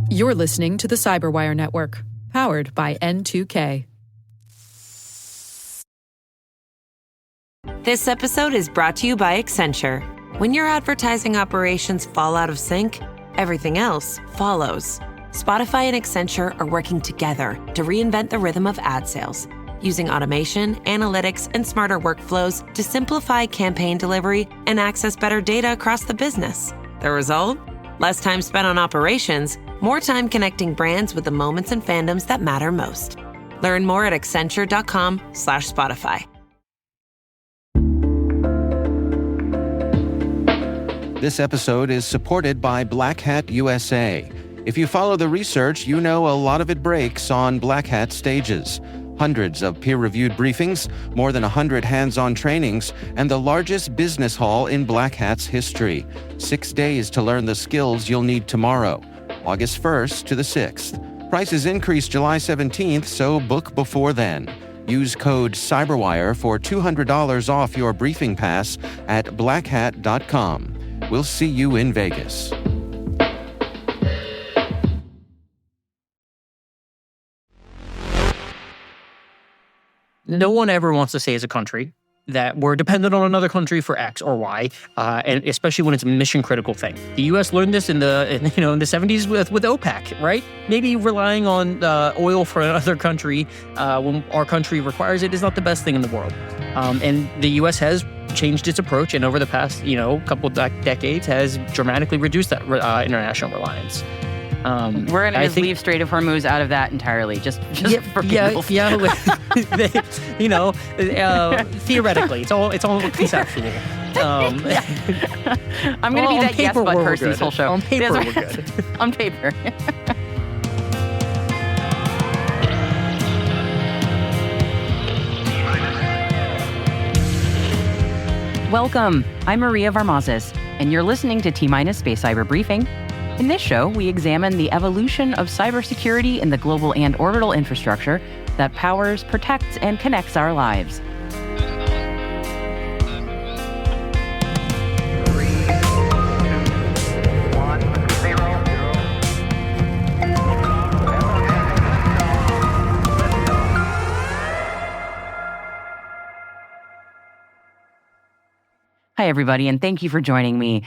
You're listening to the CyberWire Network, powered by N2K. This episode is brought to you by Accenture. When your advertising operations fall out of sync, everything else follows. Spotify and Accenture are working together to reinvent the rhythm of ad sales, using automation, analytics, and smarter workflows to simplify campaign delivery and access better data across the business. The result? Less time spent on operations, more time connecting brands with the moments and fandoms that matter most. Learn more at accenture.com/Spotify. This episode is supported by Black Hat USA. If you follow the research, you know a lot of it breaks on Black Hat stages. Hundreds of peer-reviewed briefings, more than 100 hands-on trainings, and the largest business hall in Black Hat's history. 6 days to learn the skills you'll need tomorrow, August 1st to the 6th. Prices increase July 17th, so book before then. Use code CyberWire for $200 off your briefing pass at blackhat.com. We'll see you in Vegas. No one ever wants to say as a country that we're dependent on another country for X or Y, and especially when it's a mission-critical thing. The U.S. learned this in the 70s with OPEC, right? Maybe relying on oil for another country when our country requires it is not the best thing in the world. And the U.S. has changed its approach, and over the past couple decades has dramatically reduced that international reliance. We're going to just leave Strait of Hormuz out of that entirely, just for people. Theoretically, it's all conceptual. I'm going to be that yes but person this whole show. On paper, we're good. On paper. Welcome. I'm Maria Varmazes, and you're listening to T-Minus Space Cyber Briefing. In this show, we examine the evolution of cybersecurity in the global and orbital infrastructure that powers, protects, and connects our lives. Hi, everybody, and thank you for joining me.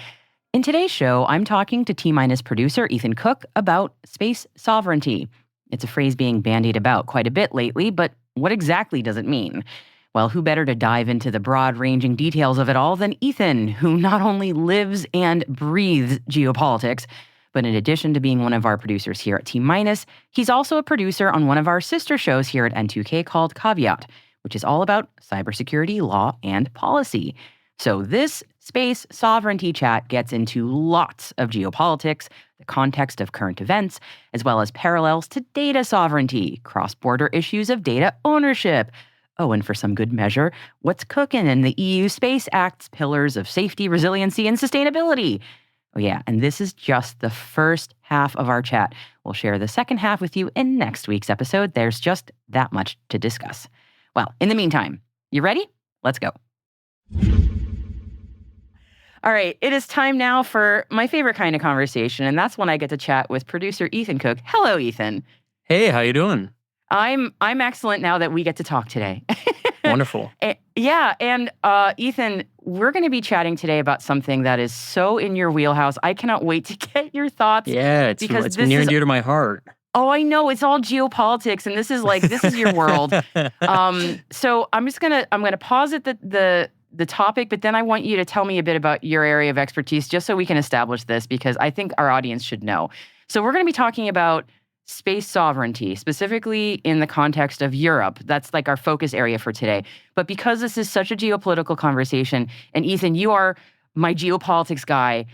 In today's show, I'm talking to T-Minus producer Ethan Cook about space sovereignty. It's a phrase being bandied about quite a bit lately, but what exactly does it mean? Well, who better to dive into the broad-ranging details of it all than Ethan, who not only lives and breathes geopolitics, but in addition to being one of our producers here at T-Minus, he's also a producer on one of our sister shows here at N2K called Caveat, which is all about cybersecurity, law, and policy. So this space sovereignty chat gets into lots of geopolitics, the context of current events, as well as parallels to data sovereignty, cross-border issues of data ownership. Oh, and for some good measure, what's cooking in the EU Space Act's pillars of safety, resiliency, and sustainability. Oh yeah, and this is just the first half of our chat. We'll share the second half with you in next week's episode. There's just that much to discuss. Well, in the meantime, you ready? Let's go. All right, it is time now for my favorite kind of conversation, and that's when I get to chat with producer Ethan Cook. Hello, Ethan. Hey, how you doing? I'm excellent now that we get to talk today. Wonderful. Yeah, and Ethan, we're going to be chatting today about something that is so in your wheelhouse. I cannot wait to get your thoughts. Yeah, it's near and dear to my heart. Oh, I know. It's all geopolitics, and this is your world. So I'm gonna pause at the topic, but then I want you to tell me a bit about your area of expertise just so we can establish this, because I think our audience should know. So we're going to be talking about space sovereignty, specifically in the context of Europe. That's like our focus area for today. But because this is such a geopolitical conversation, and Ethan, you are my geopolitics guy,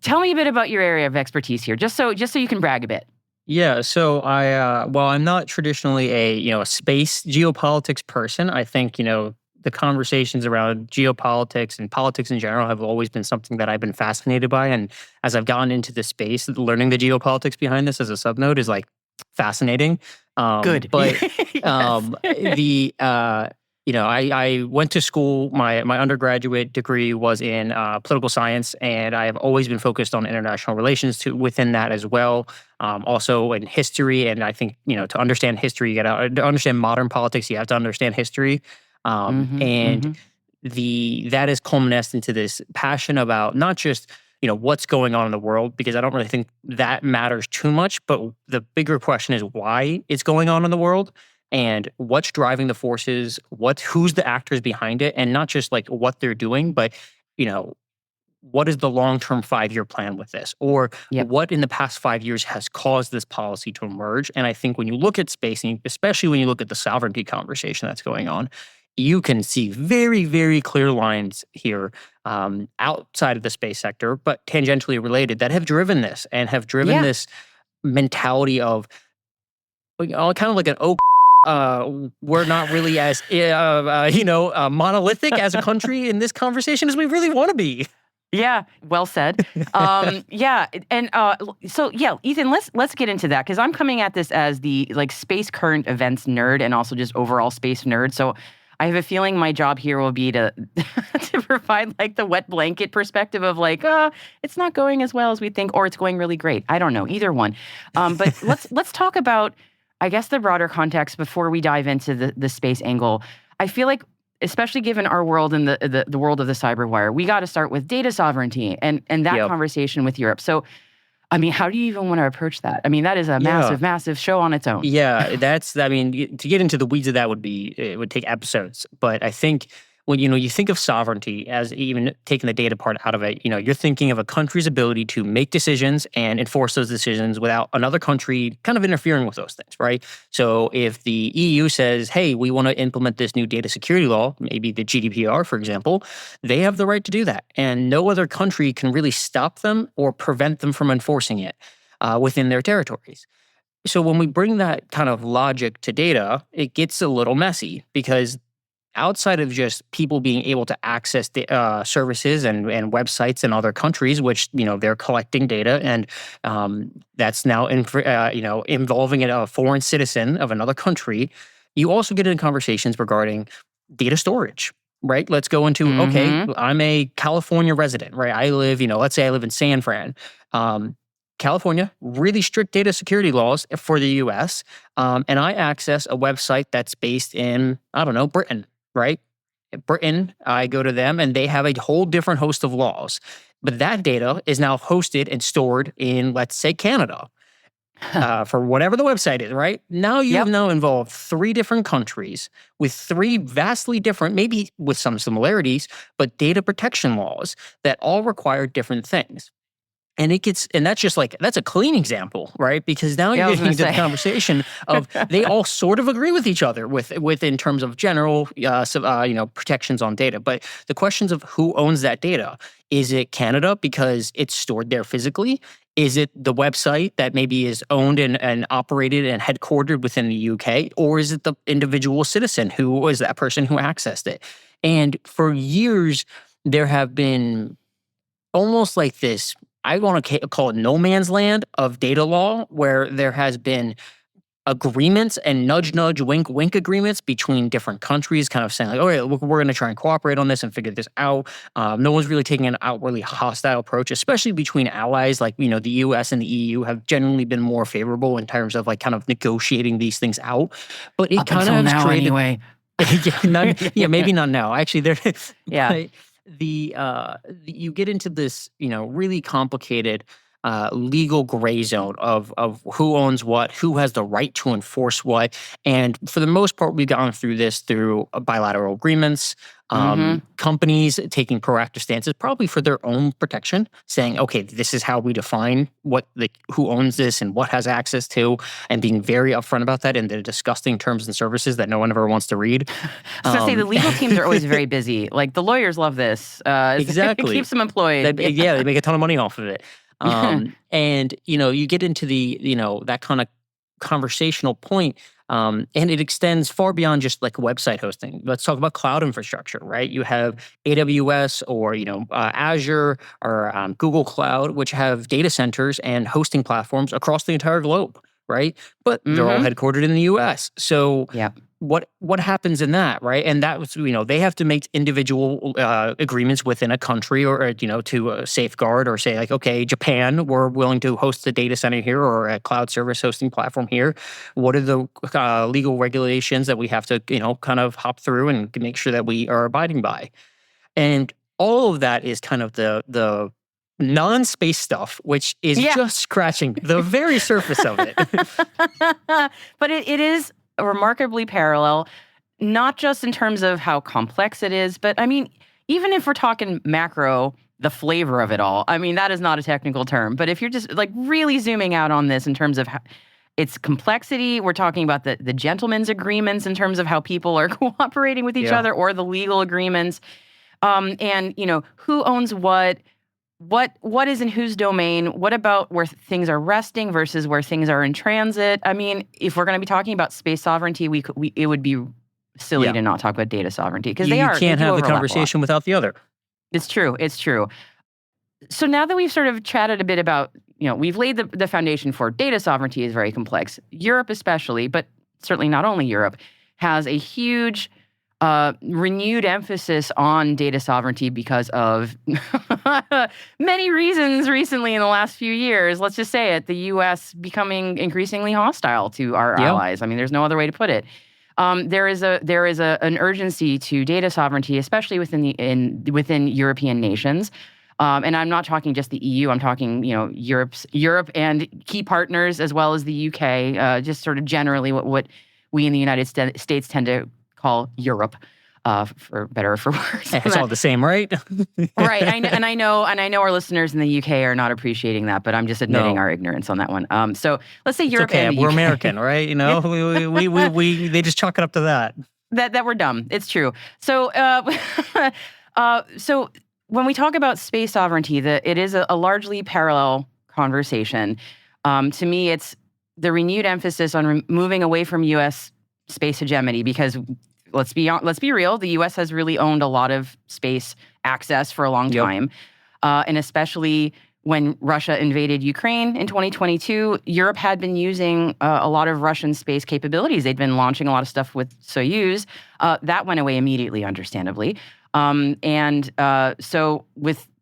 tell me a bit about your area of expertise here, just so you can brag a bit. Yeah, so I'm not traditionally a space geopolitics person. I think, the conversations around geopolitics and politics in general have always been something that I've been fascinated by. And as I've gotten into the space, learning the geopolitics behind this as a subnode is fascinating. Good. But Yes. I went to school. My undergraduate degree was in political science, and I have always been focused on international relations within that as well. Also in history, and I think to understand history, to understand modern politics, you have to understand history. And that is culminates into this passion about not just what's going on in the world, because I don't really think that matters too much, but the bigger question is why it's going on in the world. And what's driving the forces, who's the actors behind it, and not just like what they're doing, but what is the long-term 5-year plan with this, or what in the past 5 years has caused this policy to emerge. And I think when you look at space, and especially when you look at the sovereignty conversation that's going on, you can see very, very clear lines here outside of the space sector, but tangentially related, that have driven this and have driven this mentality of kind of like an we're not really as monolithic as a country in this conversation as we really want to be. Yeah, well said. Ethan, let's get into that, because I'm coming at this as the space current events nerd and also just overall space nerd. So I have a feeling my job here will be to to provide the wet blanket perspective of it's not going as well as we think, or it's going really great. I don't know, either one. But let's talk about, I guess, the broader context before we dive into the space angle. I feel like, especially given our world and the world of the CyberWire, we got to start with data sovereignty and that conversation with Europe. So, I mean, how do you even want to approach that? I mean, that is a massive, massive show on its own. Yeah, to get into the weeds of that it would take episodes. But I think when you think of sovereignty as even taking the data part out of it, you're thinking of a country's ability to make decisions and enforce those decisions without another country kind of interfering with those things, right? So if the EU says, hey, we want to implement this new data security law, maybe the GDPR, for example, they have the right to do that. And no other country can really stop them or prevent them from enforcing it within their territories. So when we bring that kind of logic to data, it gets a little messy, because outside of just people being able to access the services and websites in other countries, which they're collecting data, and that's now involving a foreign citizen of another country, you also get into conversations regarding data storage. Right? Let's go into, okay, I'm a California resident, right? I live, let's say I live in San Fran. California, really strict data security laws for the US, and I access a website that's based in, I don't know, Britain, right? Britain, I go to them and they have a whole different host of laws. But that data is now hosted and stored in, let's say, Canada. For whatever the website is, right? Now you've now involved 3 different countries with 3 vastly different, maybe with some similarities, but data protection laws that all require different things. And that's just that's a clean example, right? Because now you're getting into the conversation of they all sort of agree with each other in terms of general, protections on data. But the questions of who owns that data, is it Canada because it's stored there physically? Is it the website that maybe is owned and operated and headquartered within the UK? Or is it the individual citizen who was that person who accessed it? And for years, there have been almost like this, I want to call it no man's land of data law, where there has been agreements and nudge, wink, wink agreements between different countries, kind of saying okay, we're going to try and cooperate on this and figure this out. No one's really taking an outwardly hostile approach, especially between allies. The US and the EU have generally been more favorable in terms of kind of negotiating these things out. But it kind of has created, anyway. Maybe not now. Actually, you get into this, really complicated legal gray zone of who owns what, who has the right to enforce what. And for the most part, we've gone through this through bilateral agreements, companies taking proactive stances, probably for their own protection, saying, okay, this is how we define who owns this and what has access to, and being very upfront about that in the disgusting terms and services that no one ever wants to read. I was going to say, the legal teams are always very busy. The lawyers love this. Exactly. It keeps them employed. They make a ton of money off of it. And, you get into the, that kind of conversational point, and it extends far beyond just website hosting. Let's talk about cloud infrastructure, right? You have AWS or, Azure or Google Cloud, which have data centers and hosting platforms across the entire globe, right? But they're all headquartered in the US. So what happens in that, right? And that was, they have to make individual agreements within a country, or to safeguard, or say like, okay, Japan, we're willing to host a data center here or a cloud service hosting platform here. What are the legal regulations that we have to kind of hop through and make sure that we are abiding by? And all of that is kind of the non-space stuff, which is just scratching the very surface of it. But it is remarkably parallel, not just in terms of how complex it is, but I mean, even if we're talking macro, the flavor of it all, I mean, that is not a technical term, but if you're just like really zooming out on this in terms of its complexity, we're talking about the gentleman's agreements in terms of how people are cooperating with each other, or the legal agreements, and who owns what is in whose domain? What about where things are resting versus where things are in transit? I mean, if we're going to be talking about space sovereignty, it would be silly to not talk about data sovereignty, because you can't have the conversation without the other. It's true. It's true. So now that we've sort of chatted a bit about, we've laid the foundation for data sovereignty is very complex. Europe especially, but certainly not only Europe, has a huge renewed emphasis on data sovereignty because of many reasons recently in the last few years. Let's just say it, the U.S. becoming increasingly hostile to our allies. I mean, there's no other way to put it. There is an urgency to data sovereignty, especially within European nations. And I'm not talking just the EU. I'm talking, Europe and key partners, as well as the UK. Just sort of generally what we in the United States tend to call Europe, for better or for worse. It's all the same, right? Right. I know our listeners in the UK are not appreciating that, but I'm just admitting our ignorance on that one. So let's say Europe and the we're UK. American, right? We they just chalk it up to that. That we're dumb. It's true. So so when we talk about space sovereignty, it is a largely parallel conversation. To me, it's the renewed emphasis on moving away from U.S. space hegemony, because let's be real, the U.S. has really owned a lot of space access for a long time, and especially when Russia invaded Ukraine in 2022, Europe had been using a lot of Russian space capabilities. They'd been launching a lot of stuff with Soyuz. That went away immediately, understandably. So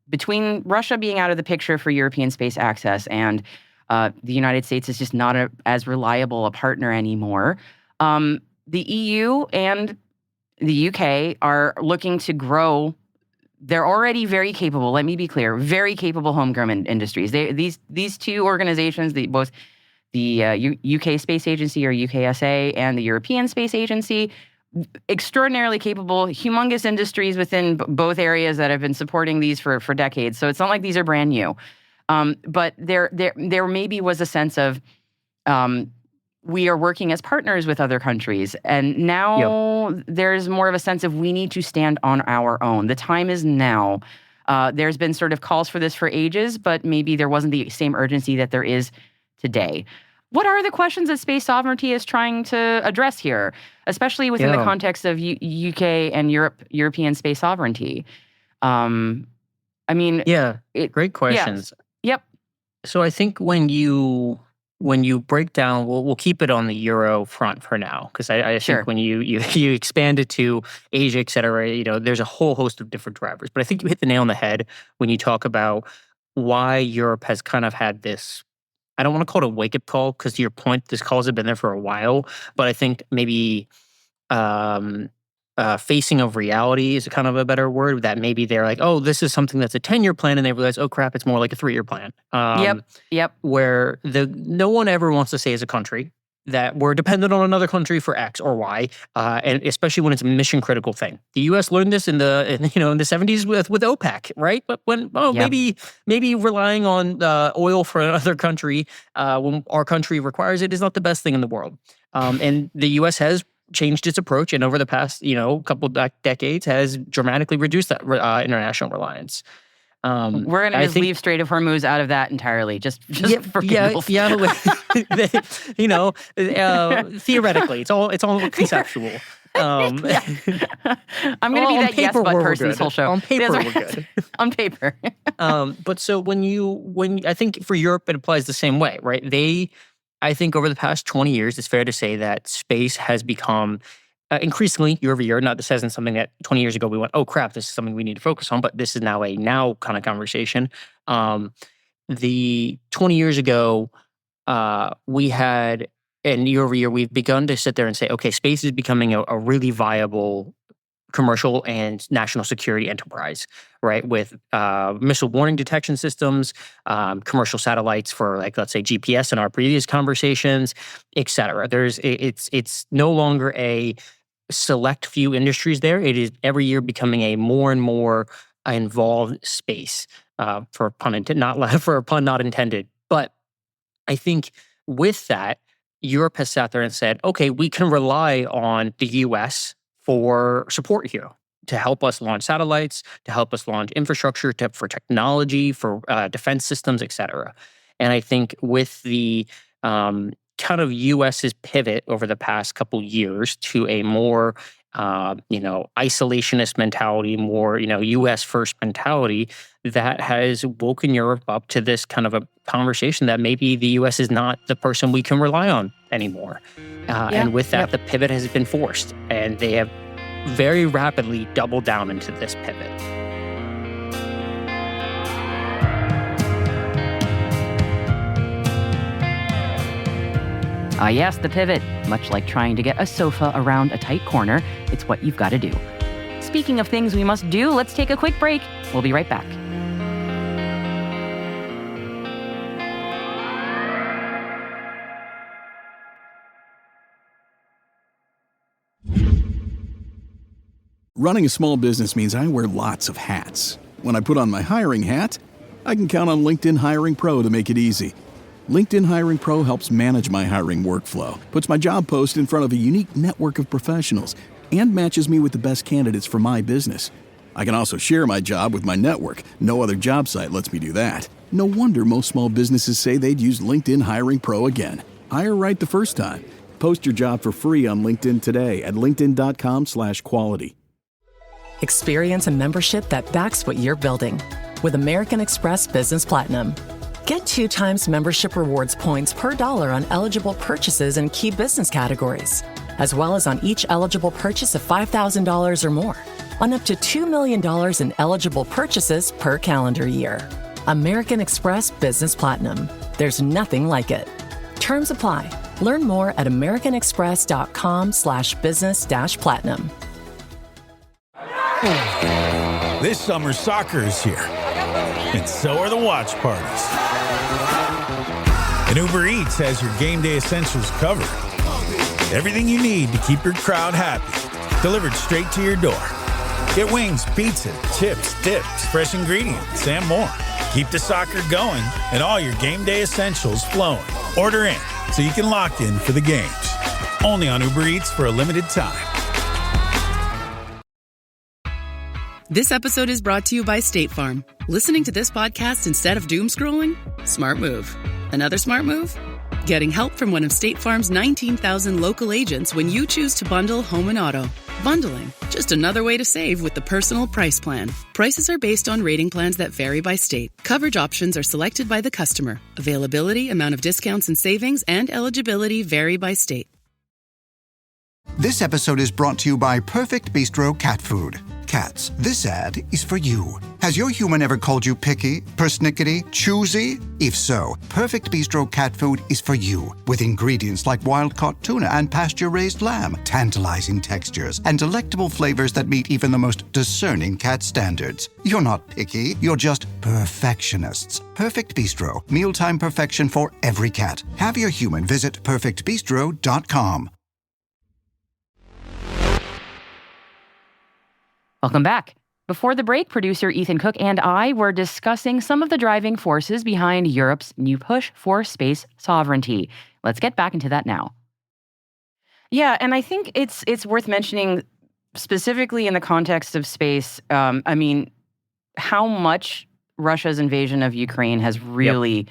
between Russia being out of the picture for European space access and the United States is just not as reliable a partner anymore, the EU and the UK are looking to grow. They're already very capable, let me be clear, very capable homegrown industries. These two organizations, both the UK Space Agency, or UKSA, and the European Space Agency, extraordinarily capable, humongous industries within both areas that have been supporting these for decades. So it's not like these are brand new. But there maybe was a sense of we are working as partners with other countries. And now there's more of a sense of we need to stand on our own. The time is now. There's been sort of calls for this for ages, but maybe there wasn't the same urgency that there is today. What are the questions that space sovereignty is trying to address here, especially within the context of UK and European space sovereignty? Great questions. Yep. So I think when you break down, we'll keep it on the Euro front for now, because I think when you expand it to Asia, et cetera, there's a whole host of different drivers. But I think you hit the nail on the head when you talk about why Europe has kind of had this, I don't want to call it a wake-up call, because to your point, this calls have been there for a while. But I think maybe facing of reality is kind of a better word, that maybe they're like, oh, this is something that's a 10-year plan, and they realize, oh crap, it's more like a 3-year plan. Yep. Where no one ever wants to say as a country that we're dependent on another country for X or Y, and especially when it's a mission critical thing. The U.S. learned this in the 70s with OPEC, right? But when maybe relying on oil for another country when our country requires it is not the best thing in the world. And the U.S. has changed its approach, and over the past couple decades has dramatically reduced that international reliance. We're going to just leave Strait of Hormuz out of that entirely, just for people. Theoretically, it's all conceptual. I'm going to be that yes but person this whole show. On paper, we're good. On paper. But so when I think for Europe, it applies the same way, right? I think over the past 20 years, it's fair to say that space has become increasingly year over year. Now, this isn't something that 20 years ago we went, oh crap, this is something we need to focus on, but this is now a now kind of conversation. The 20 years ago, we had, and year over year, we've begun to sit there and say, okay, space is becoming a really viable commercial and national security enterprise, right? With missile warning detection systems, commercial satellites for, like, let's say GPS in our previous conversations, et cetera. It's no longer a select few industries there. It is every year becoming a more and more involved space, for a pun not intended. But I think with that, Europe has sat there and said, okay, we can rely on the US for support here to help us launch satellites, to help us launch infrastructure, for technology, for defense systems, et cetera. And I think with the kind of US's pivot over the past couple years to a more isolationist mentality, more US first mentality, that has woken Europe up to this kind of a conversation that maybe the US is not the person we can rely on anymore. And with that, the pivot has been forced, and they have very rapidly doubled down into this pivot. Yes, the pivot. Much like trying to get a sofa around a tight corner, it's what you've got to do. Speaking of things we must do, let's take a quick break. We'll be right back. Running a small business means I wear lots of hats. When I put on my hiring hat, I can count on LinkedIn Hiring Pro to make it easy. LinkedIn Hiring Pro helps manage my hiring workflow, puts my job post in front of a unique network of professionals, and matches me with the best candidates for my business. I can also share my job with my network. No other job site lets me do that. No wonder most small businesses say they'd use LinkedIn Hiring Pro again. Hire right the first time. Post your job for free on LinkedIn today at linkedin.com/quality. Experience a membership that backs what you're building with American Express Business Platinum. Get 2 times membership rewards points per dollar on eligible purchases in key business categories, as well as on each eligible purchase of $5,000 or more, on up to $2 million in eligible purchases per calendar year. American Express Business Platinum. There's nothing like it. Terms apply. Learn more at americanexpress.com/business-platinum. This summer, soccer is here, and so are the watch parties. And Uber Eats has your game day essentials covered. Everything you need to keep your crowd happy, delivered straight to your door. Get wings, pizza, chips, dips, fresh ingredients, and more. Keep the soccer going and all your game day essentials flowing. Order in so you can lock in for the games. Only on Uber Eats for a limited time. This episode is brought to you by State Farm. Listening to this podcast instead of doom scrolling? Smart move. Another smart move? Getting help from one of State Farm's 19,000 local agents when you choose to bundle home and auto. Bundling, just another way to save with the Personal Price Plan. Prices are based on rating plans that vary by state. Coverage options are selected by the customer. Availability, amount of discounts and savings, and eligibility vary by state. This episode is brought to you by Perfect Bistro Cat Food. Cats, this ad is for you. Has your human ever called you picky, persnickety, choosy? If so, Perfect Bistro Cat Food is for you. With ingredients like wild-caught tuna and pasture-raised lamb, tantalizing textures, and delectable flavors that meet even the most discerning cat standards. You're not picky, you're just perfectionists. Perfect Bistro, mealtime perfection for every cat. Have your human visit perfectbistro.com. Welcome back. Before the break, producer Ethan Cook and I were discussing some of the driving forces behind Europe's new push for space sovereignty. Let's get back into that now. Yeah, and I think it's worth mentioning specifically in the context of space. How much Russia's invasion of Ukraine has really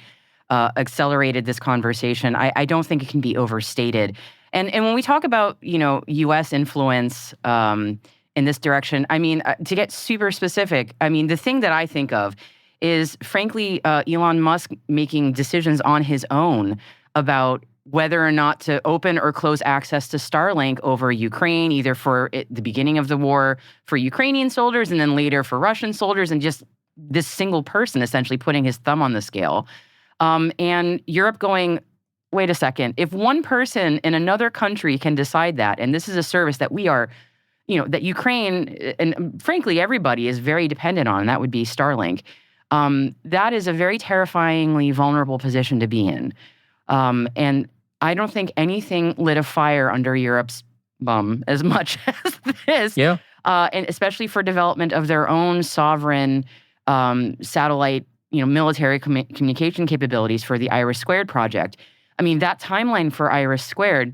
accelerated this conversation. I don't think it can be overstated. And when we talk about U.S. influence in this direction, to get super specific, the thing that I think of is, frankly, Elon Musk making decisions on his own about whether or not to open or close access to Starlink over Ukraine, either for the beginning of the war for Ukrainian soldiers and then later for Russian soldiers, and just this single person essentially putting his thumb on the scale. And Europe going, wait a second, if one person in another country can decide that, and this is a service that we are, that Ukraine and frankly everybody is very dependent on, and that would be Starlink, that is a very terrifyingly vulnerable position to be in. And I don't think anything lit a fire under Europe's bum as much as this. Yeah. And especially for development of their own sovereign satellite, military communication capabilities for the IRIS² project. I mean, that timeline for IRIS²,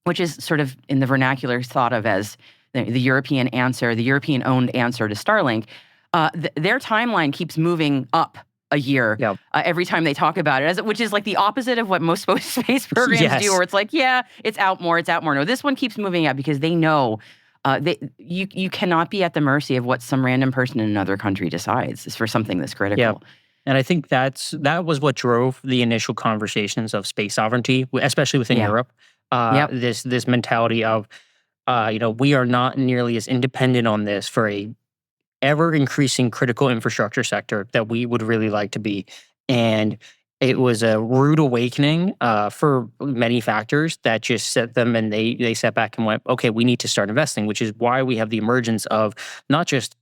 which is sort of in the vernacular thought of as the European answer, the European-owned answer to Starlink, their timeline keeps moving up a year every time they talk about it, which is like the opposite of what most space programs do, where it's like, it's out more. No, this one keeps moving up because they know you cannot be at the mercy of what some random person in another country decides for something this critical. Yeah. And I think that was what drove the initial conversations of space sovereignty, especially within Europe. This mentality of, we are not nearly as independent on this for a ever-increasing critical infrastructure sector that we would really like to be. And it was a rude awakening for many factors that just set them, and they sat back and went, okay, we need to start investing, which is why we have the emergence of not just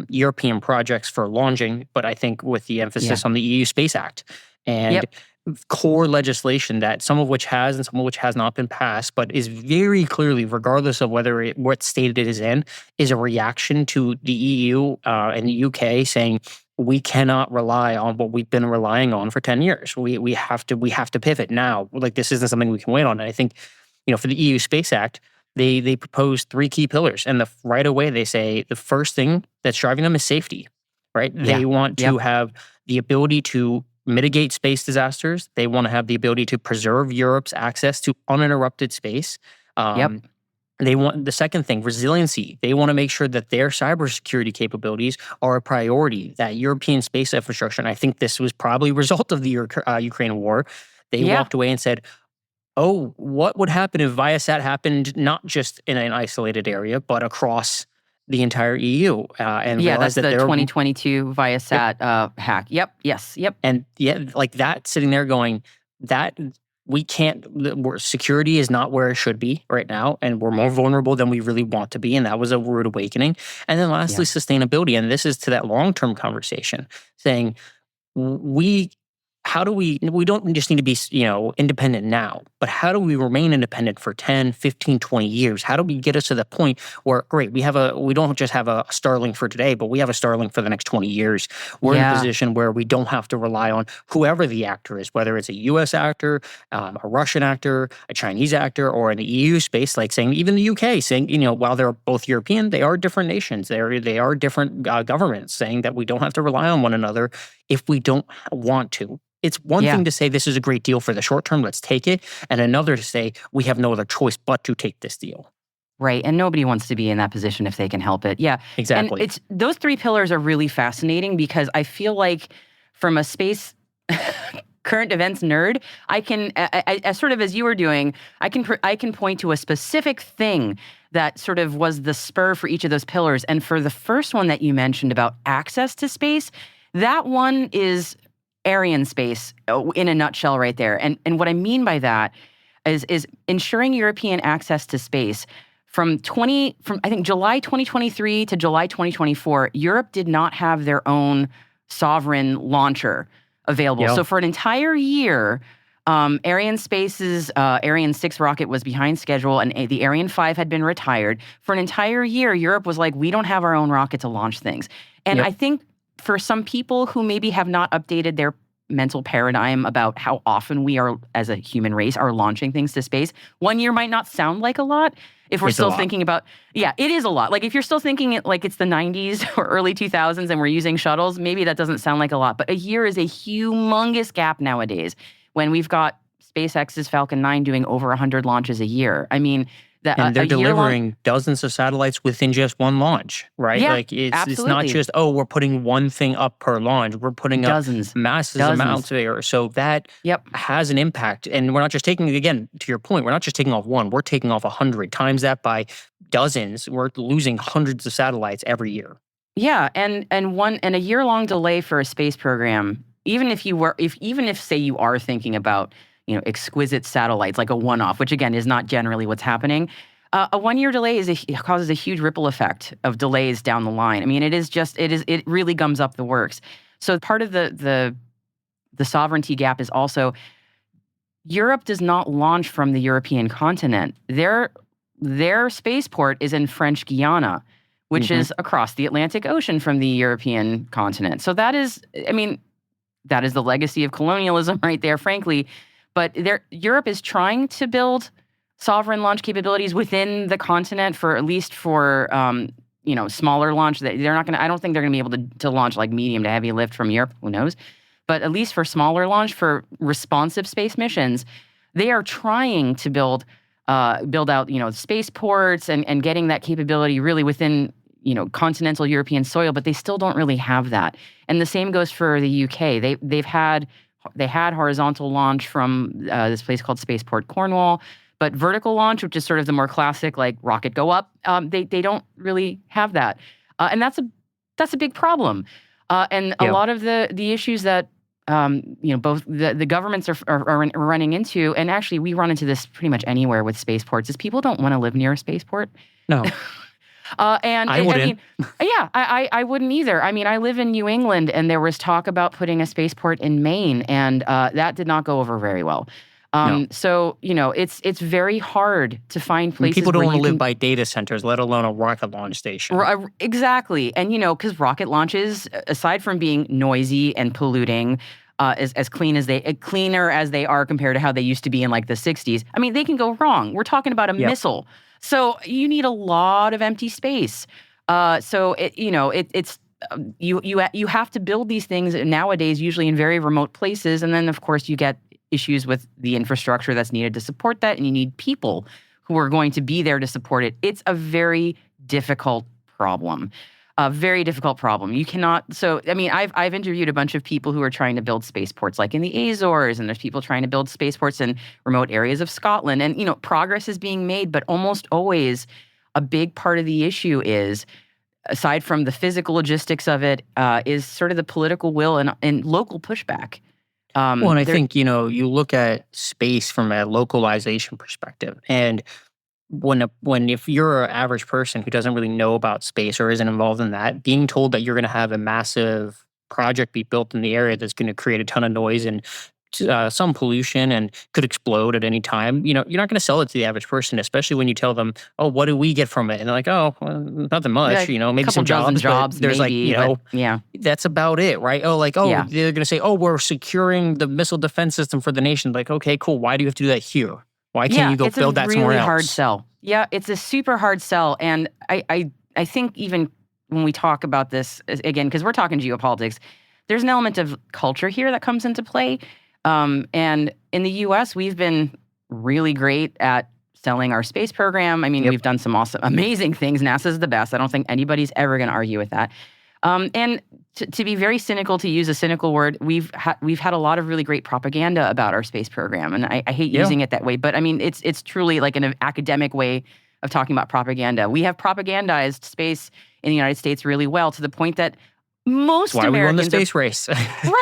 European projects for launching, but I think with the emphasis on the EU Space Act and core legislation that some of which has and some of which has not been passed, but is very clearly, regardless of what state it is in, is a reaction to the EU and the UK saying, we cannot rely on what we've been relying on for 10 years. We have to pivot now. Like, this isn't something we can wait on. And I think, for the EU Space Act, they propose 3 key pillars. And right away they say the first thing that's driving them is safety, right? They want to have the ability to mitigate space disasters. They want to have the ability to preserve Europe's access to uninterrupted space. They want the second thing, resiliency. They want to make sure that their cybersecurity capabilities are a priority, that European space infrastructure, and I think this was probably a result of the Ukraine war. They walked away and said, oh, what would happen if Viasat happened not just in an isolated area, but across the entire EU? And that's the 2022 Viasat hack. Yep. And like that, sitting there going, that we can't, security is not where it should be right now, and we're more vulnerable than we really want to be, and that was a rude awakening. And then lastly, sustainability, and this is to that long-term conversation, saying how do we don't just need to be, independent now, but how do we remain independent for 10, 15, 20 years? How do we get us to the point where, great, we don't just have a Starlink for today, but we have a Starlink for the next 20 years. We're in a position where we don't have to rely on whoever the actor is, whether it's a US actor, a Russian actor, a Chinese actor, or in the EU space, like saying, even the UK, saying, while they're both European, they are different nations. They are different governments, saying that we don't have to rely on one another if we don't want to. It's one thing to say this is a great deal for the short term, let's take it, and another to say we have no other choice but to take this deal. Right, and nobody wants to be in that position if they can help it. Yeah, exactly. And those 3 pillars are really fascinating because I feel like from a space current events nerd, I can, as sort of as you were doing, I can point to a specific thing that sort of was the spur for each of those pillars. And for the first one that you mentioned about access to space, that one is Arianespace in a nutshell right there. And what I mean by that is ensuring European access to space. From I think July 2023 to July 2024, Europe did not have their own sovereign launcher available. So for an entire year, Arianespace's Ariane 6 rocket was behind schedule, and the Ariane 5 had been retired. For an entire year, Europe was like, we don't have our own rocket to launch things. And I think for some people who maybe have not updated their mental paradigm about how often we are, as a human race, are launching things to space, 1 year might not sound like a lot. If we're still thinking about, it is a lot. Like if you're still thinking it like it's the 90s or early 2000s and we're using shuttles, maybe that doesn't sound like a lot. But a year is a humongous gap nowadays when we've got SpaceX's Falcon 9 doing over 100 launches a year. I mean, And they're delivering dozens of satellites within just one launch, right? Yeah, like it's absolutely. not just, we're putting one thing up per launch. We're putting Dozens. up massive amounts there. So that has an impact. And we're not just taking, again, to your point, we're not just taking off one. We're taking off 100. Times that by dozens. We're losing hundreds of satellites every year. Yeah, and a year-long delay for a space program, even if say you are thinking about, exquisite satellites like a one-off, which again is not generally what's happening. A 1-year delay causes a huge ripple effect of delays down the line. I mean, it really gums up the works. So part of the sovereignty gap is also Europe does not launch from the European continent. Their spaceport is in French Guiana, which is across the Atlantic Ocean from the European continent. So that is the legacy of colonialism right there, frankly. But Europe is trying to build sovereign launch capabilities within the continent for smaller launch. They're not going to. I don't think they're going to be able to launch like medium to heavy lift from Europe. Who knows? But at least for smaller launch, for responsive space missions, they are trying to build out spaceports and getting that capability really within continental European soil. But they still don't really have that. And the same goes for the UK. They had horizontal launch from this place called Spaceport Cornwall, but vertical launch, which is sort of the more classic, like rocket go up, they don't really have that, and that's a big problem. And a lot of the issues that both the governments are running into, and actually we run into this pretty much anywhere with spaceports, is people don't want to live near a spaceport. No. I wouldn't. I wouldn't either. I mean, I live in New England, and there was talk about putting a spaceport in Maine, and that did not go over very well. No. So, it's very hard to find places people don't where want to you live by data centers, let alone a rocket launch station. Exactly. And, because rocket launches, aside from being noisy and polluting, as cleaner as they are compared to how they used to be in like the 60s, I mean, they can go wrong. We're talking about a missile. So you need a lot of empty space. So you have to build these things nowadays, usually in very remote places, and then of course you get issues with the infrastructure that's needed to support that, and you need people who are going to be there to support it. It's a very difficult problem. A very difficult problem. You cannot. So I mean, I've interviewed a bunch of people who are trying to build spaceports, like in the Azores, and there's people trying to build spaceports in remote areas of Scotland. And progress is being made, but almost always a big part of the issue is, aside from the physical logistics of it, is sort of the political will and local pushback. And I think you look at space from a localization perspective, and if you're an average person who doesn't really know about space or isn't involved in that, being told that you're going to have a massive project be built in the area that's going to create a ton of noise and some pollution and could explode at any time, you're not going to sell it to the average person, especially when you tell them, oh, what do we get from it? And they're like, oh, well, nothing much, maybe some jobs. There's maybe, that's about it, right? They're going to say, oh, we're securing the missile defense system for the nation. Like, okay, cool. Why do you have to do that here? Why can't you go build that somewhere else? It's a really hard sell. Yeah, it's a super hard sell. And I think even when we talk about this, again, because we're talking geopolitics, there's an element of culture here that comes into play. And in the U.S., we've been really great at selling our space program. I mean, we've done some amazing things. NASA's the best. I don't think anybody's ever going to argue with that. And to be very cynical, to use a cynical word, we've had a lot of really great propaganda about our space program, and I hate using it that way, but I mean it's truly like an academic way of talking about propaganda. We have propagandized space in the United States really well, to the point that most Americans we won the space race.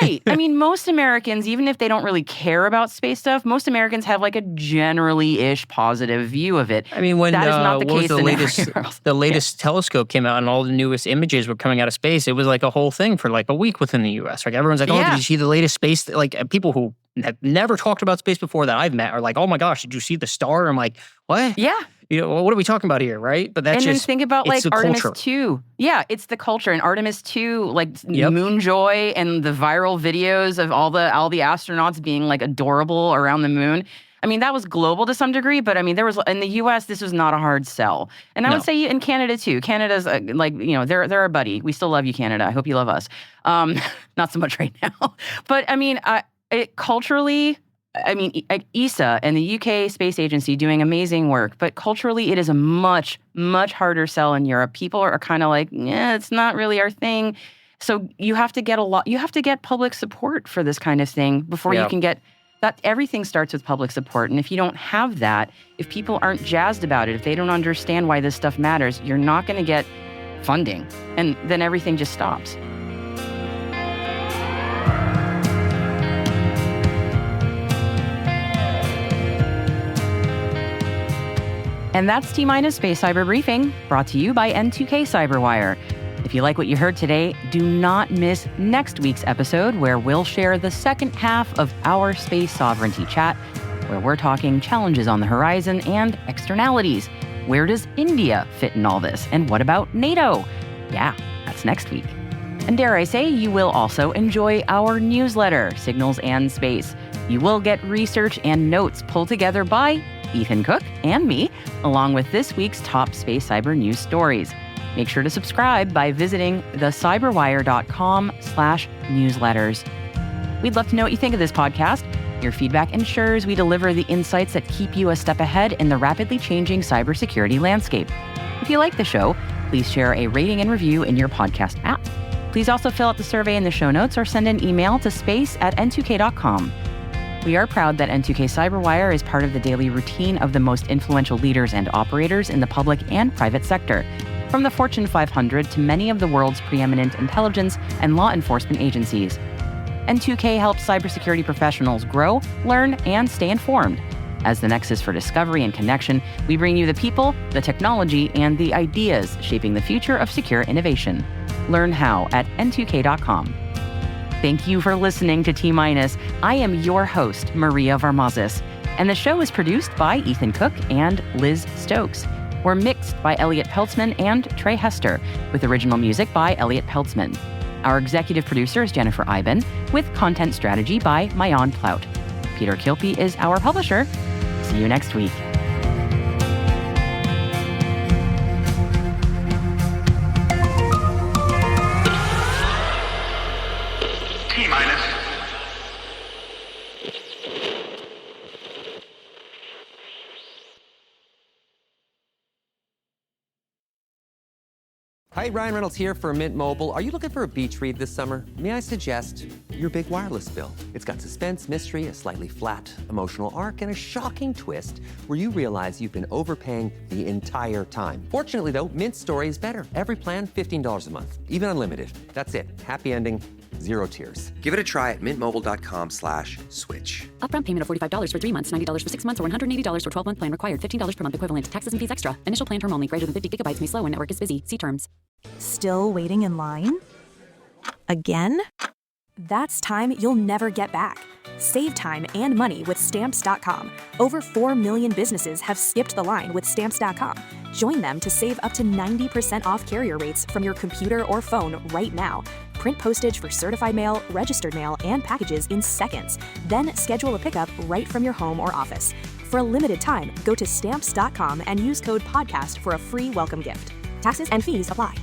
Right. I mean, most Americans, even if they don't really care about space stuff, most Americans have like a generally-ish positive view of it. I mean, when that is not the case the latest telescope came out and all the newest images were coming out of space, it was like a whole thing for like a week within the U.S. Like everyone's like, oh, did you see the latest space? Like people who have never talked about space before that I've met are like, oh my gosh, did you see the star? I'm like, what? Yeah. What are we talking about here, right? But that's and then think about like Artemis 2. Yeah, it's the culture. And Artemis 2, like moon joy and the viral videos of all the astronauts being like adorable around the moon. I mean, that was global to some degree, but I mean, there was in the U.S. this was not a hard sell, and I would say in Canada too. Canada's they're our buddy. We still love you, Canada. I hope you love us. Not so much right now, but I mean, culturally. I mean, ESA and the UK Space Agency doing amazing work, but culturally it is a much, much harder sell in Europe. People are kind of like, yeah, it's not really our thing. So you have to get public support for this kind of thing before you can get that. Everything starts with public support. And if you don't have that, if people aren't jazzed about it, if they don't understand why this stuff matters, you're not going to get funding. And then everything just stops. And that's T-Minus Space Cyber Briefing, brought to you by N2K CyberWire. If you like what you heard today, do not miss next week's episode, where we'll share the second half of our space sovereignty chat, where we're talking challenges on the horizon and externalities. Where does India fit in all this? And what about NATO? Yeah, that's next week. And dare I say, you will also enjoy our newsletter, Signals and Space. You will get research and notes pulled together by Ethan Cook and me, along with this week's top space cyber news stories. Make sure to subscribe by visiting thecyberwire.com/newsletters. We'd love to know what you think of this podcast. Your feedback ensures we deliver the insights that keep you a step ahead in the rapidly changing cybersecurity landscape. If you like the show, please share a rating and review in your podcast app. Please also fill out the survey in the show notes or send an email to space@n2k.com. We are proud that N2K CyberWire is part of the daily routine of the most influential leaders and operators in the public and private sector, from the Fortune 500 to many of the world's preeminent intelligence and law enforcement agencies. N2K helps cybersecurity professionals grow, learn, and stay informed. As the nexus for discovery and connection, we bring you the people, the technology, and the ideas shaping the future of secure innovation. Learn how at n2k.com. Thank you for listening to T-Minus. I am your host, Maria Varmazis, and the show is produced by Ethan Cook and Liz Stokes. We're mixed by Elliot Peltzman and Trey Hester, with original music by Elliot Peltzman. Our executive producer is Jennifer Iben, with content strategy by Mayan Plout. Peter Kilpie is our publisher. See you next week. T-Minus. Hi, Ryan Reynolds here for Mint Mobile. Are you looking for a beach read this summer? May I suggest your big wireless bill? It's got suspense, mystery, a slightly flat emotional arc, and a shocking twist where you realize you've been overpaying the entire time. Fortunately, though, Mint's story is better. Every plan, $15 a month, even unlimited. That's it. Happy ending. Zero tears. Give it a try at mintmobile.com/switch. Upfront payment of $45 for 3 months, $90 for 6 months, or $180 for 12-month plan required. $15 per month equivalent. Taxes and fees extra. Initial plan term only. Greater than 50 gigabytes may slow when network is busy. See terms. Still waiting in line? Again? That's time you'll never get back. Save time and money with Stamps.com. Over 4 million businesses have skipped the line with Stamps.com. Join them to save up to 90% off carrier rates from your computer or phone right now. Print postage for certified mail, registered mail, and packages in seconds. Then schedule a pickup right from your home or office. For a limited time, go to Stamps.com and use code PODCAST for a free welcome gift. Taxes and fees apply.